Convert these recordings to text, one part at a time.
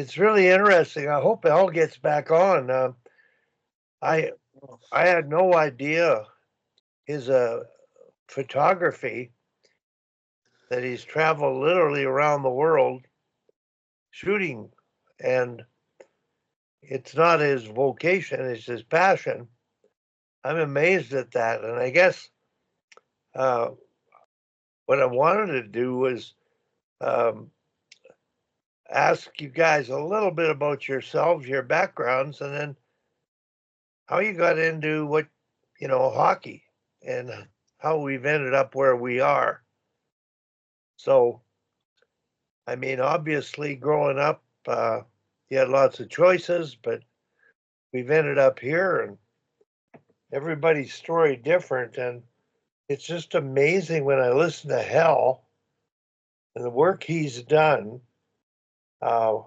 it's really interesting. I hope Al gets back on. I I had no idea his photography that he's traveled literally around the world shooting, and it's not his vocation; it's his passion. I'm amazed at that, and I guess uh, what I wanted to do was um, ask you guys a little bit about yourselves, your backgrounds, and then how you got into hockey, and how we've ended up where we are. So, I mean, obviously, growing up, you had lots of choices, but we've ended up here, and everybody's story different. And it's just amazing when I listen to Hell and the work he's done, uh,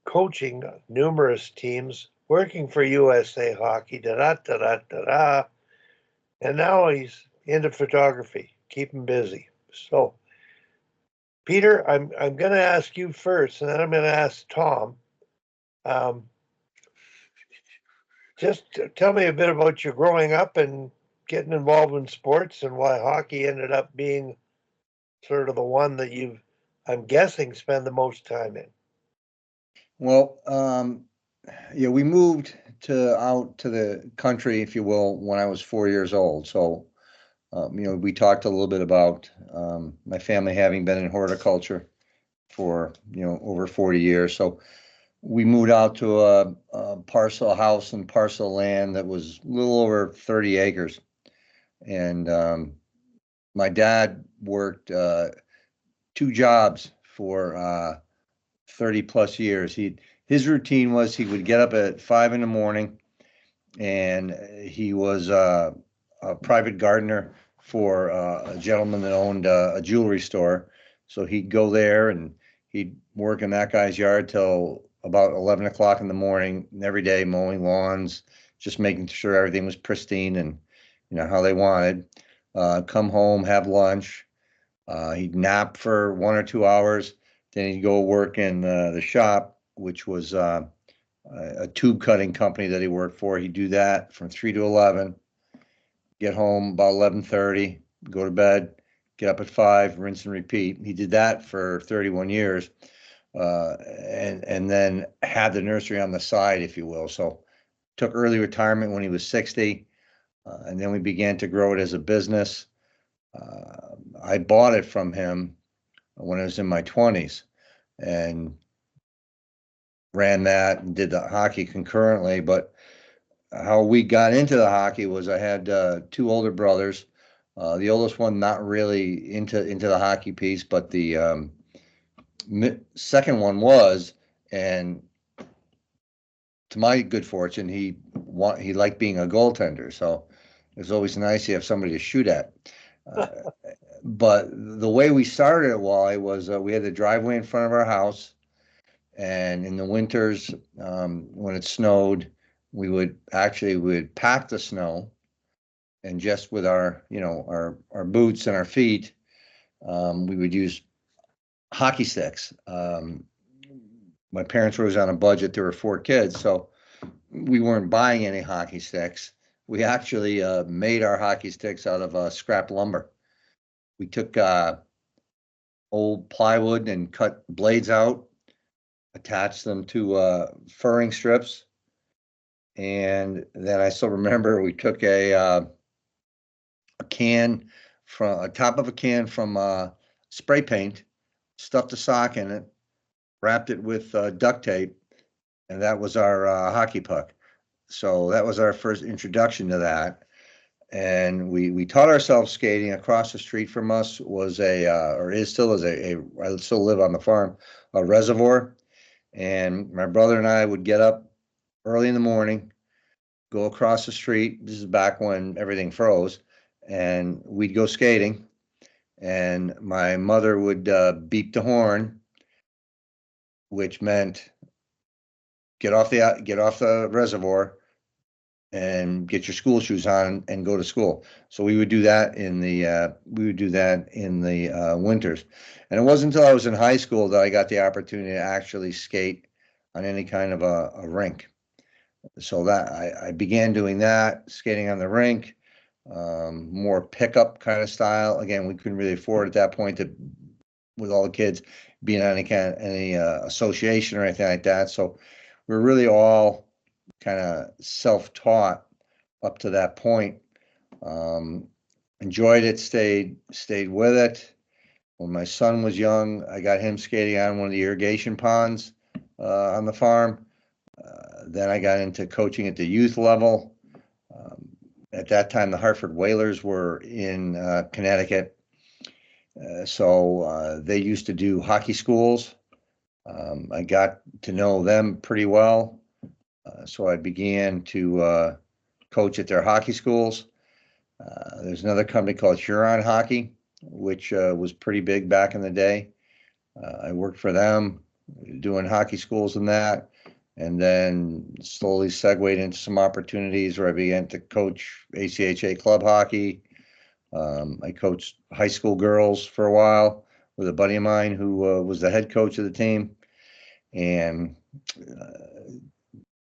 coaching numerous teams, working for USA Hockey, da da da da da da, and now he's into photography, keep him busy. So, Peter, I'm going to ask you first, and then I'm going to ask Tom. Um, just tell me a bit about your growing up and getting involved in sports, and why hockey ended up being sort of the one that you've, I'm guessing, spend the most time in. Well, yeah, we moved to out to the country, if you will, when I was 4 years old. So, we talked a little bit about my family having been in horticulture for over 40 years. So we moved out to a parcel house and parcel land that was a little over 30 acres, and my dad worked two jobs for 30 plus years. His routine was he would get up at 5 in the morning, and he was a private gardener for a gentleman that owned a jewelry store. So he'd go there and he'd work in that guy's yard till about 11 o'clock in the morning every day, mowing lawns, just making sure everything was pristine and how they wanted. Come home, have lunch. He'd nap for 1 or 2 hours. Then he'd go work in the shop, which was a tube cutting company that he worked for. He'd do that from 3 to 11. Get home about 11:30. Go to bed. Get up at 5. Rinse and repeat. He did that for 31 years, and then had the nursery on the side, if you will. So took early retirement when he was 60, and then we began to grow it as a business. I bought it from him when I was in my 20s, and ran that and did the hockey concurrently. But how we got into the hockey was I had two older brothers. The oldest one not really into the hockey piece, but the second one was, and to my good fortune, he liked being a goaltender. So it was always nice to have somebody to shoot at. Uh, but the way we started it, Wally, was we had the driveway in front of our house. And in the winters, when it snowed, we would pack the snow, and just with our boots and our feet, we would use hockey sticks. My parents were always on a budget. There were four kids, so we weren't buying any hockey sticks. We actually made our hockey sticks out of scrap lumber. We took old plywood and cut blades out, attached them to furring strips. And then I still remember we took a can from a top of a can from spray paint, stuffed a sock in it, wrapped it with duct tape, and that was our hockey puck. So that was our first introduction to that. And we taught ourselves skating. Across the street from us was or is still is I still live on the farm, a reservoir. And my brother and I would get up early in the morning, go across the street. This is back when everything froze, and we'd go skating. And my mother would beep the horn, which meant get off the reservoir, and get your school shoes on and go to school. So we would do that in the winters. And it wasn't until I was in high school that I got the opportunity to actually skate on any kind of a rink. So that I began doing that, skating on the rink, more pickup kind of style. Again, we couldn't really afford at that point to, with all the kids being on any association or anything like that. So we're really all kind of self-taught up to that point. Enjoyed it, stayed with it. When my son was young, I got him skating on one of the irrigation ponds on the farm. Then I got into coaching at the youth level. At that time, the Hartford Whalers were in Connecticut. So they used to do hockey schools. I got to know them pretty well. So I began to coach at their hockey schools. There's another company called Huron Hockey, which was pretty big back in the day. I worked for them doing hockey schools and that, and then slowly segued into some opportunities where I began to coach ACHA club hockey. I coached high school girls for a while with a buddy of mine who was the head coach of the team. And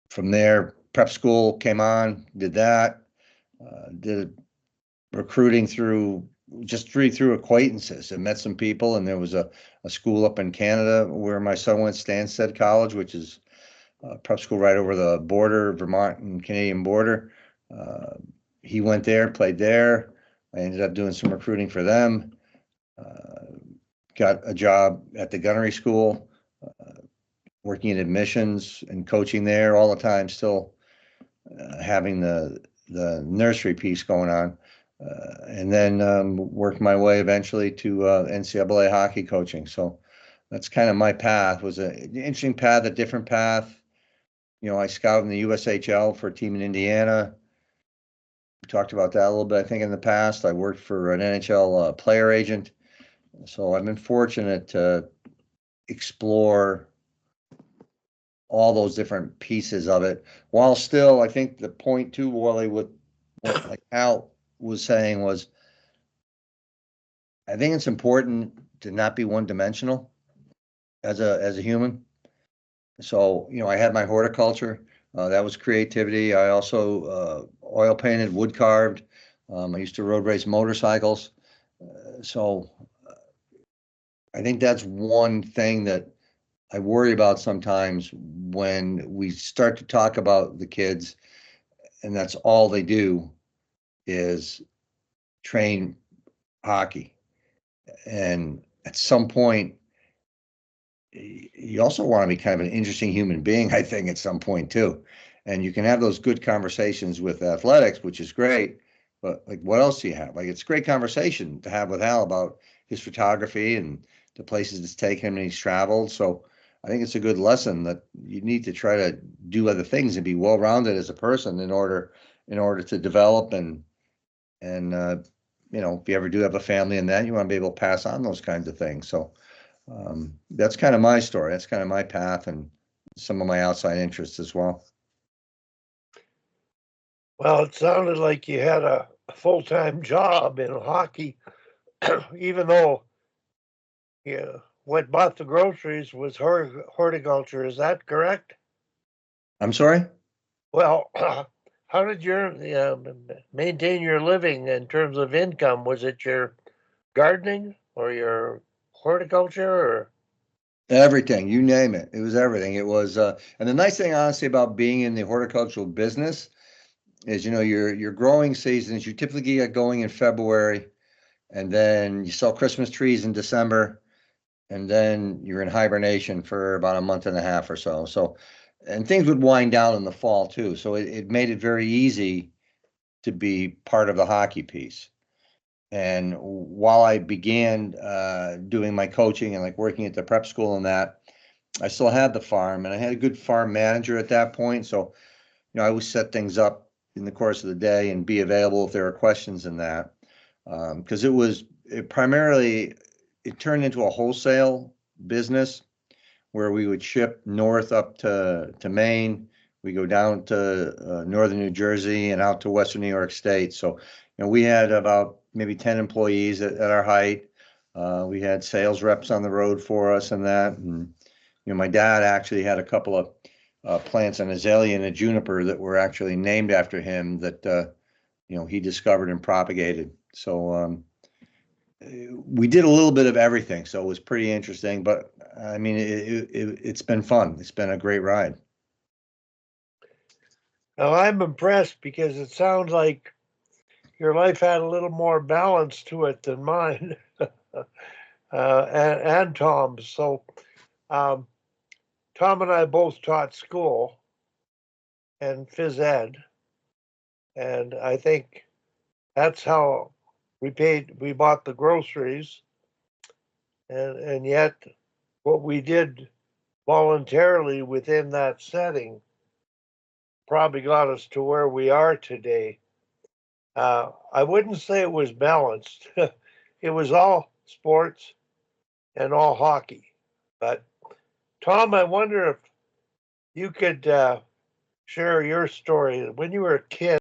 from there, prep school came on, did that, did recruiting through acquaintances and met some people. And there was a school up in Canada where my son went, Stansted College, which is a prep school right over the border, Vermont and Canadian border. He went there, played there. I ended up doing some recruiting for them. Got a job at the gunnery school, working in admissions and coaching there all the time, still having the nursery piece going on. And then worked my way eventually to NCAA hockey coaching. So that's kind of my path. Was an interesting path, a different path. I scouted in the USHL for a team in Indiana. We talked about that a little bit, I think, in the past. I worked for an NHL player agent. So I've been fortunate to explore all those different pieces of it, while still, I think the point too, Wally, what like Al was saying was, I think it's important to not be one dimensional as a human. So, I had my horticulture, that was creativity. I also oil painted, wood carved. I used to road race motorcycles. So I think that's one thing that I worry about sometimes when we start to talk about the kids and that's all they do is train hockey. And at some point, you also want to be kind of an interesting human being, I think, at some point too. And you can have those good conversations with athletics, which is great. But like, what else do you have? Like, it's a great conversation to have with Al about his photography and the places it's taken him and he's traveled. So I think it's a good lesson that you need to try to do other things and be well-rounded as a person in order to develop and if you ever do have a family and that, you want to be able to pass on those kinds of things. So that's kind of my story. That's kind of my path and some of my outside interests as well. Well, it sounded like you had a full-time job in hockey, even though what bought the groceries was horticulture. Is that correct? I'm sorry? Well, how did you maintain your living in terms of income? Was it your gardening or your horticulture or? Everything, you name it. It was everything. It was, and the nice thing, honestly, about being in the horticultural business is, your growing seasons, you typically get going in February, and then you sell Christmas trees in December, and then you're in hibernation for about a month and a half or so. So, and things would wind down in the fall too. So it made it very easy to be part of the hockey piece. And while I began doing my coaching and like working at the prep school and that, I still had the farm and I had a good farm manager at that point. So, I would set things up in the course of the day and be available if there were questions in that. Because it turned into a wholesale business where we would ship north up to Maine. We go down to northern New Jersey and out to western New York State. So, we had about maybe 10 employees at our height. We had sales reps on the road for us and that. And, my dad actually had a couple of plants, an azalea and a juniper, that were actually named after him that, he discovered and propagated. So we did a little bit of everything. So it was pretty interesting. But I mean, it's been fun. It's been a great ride. Now I'm impressed because it sounds like your life had a little more balance to it than mine, and Tom's. So um, Tom and I both taught school and phys ed, and I think that's how we bought the groceries, and yet what we did voluntarily within that setting probably got us to where we are today. I wouldn't say it was balanced. It was all sports and all hockey. But Tom, I wonder if you could share your story when you were a kid.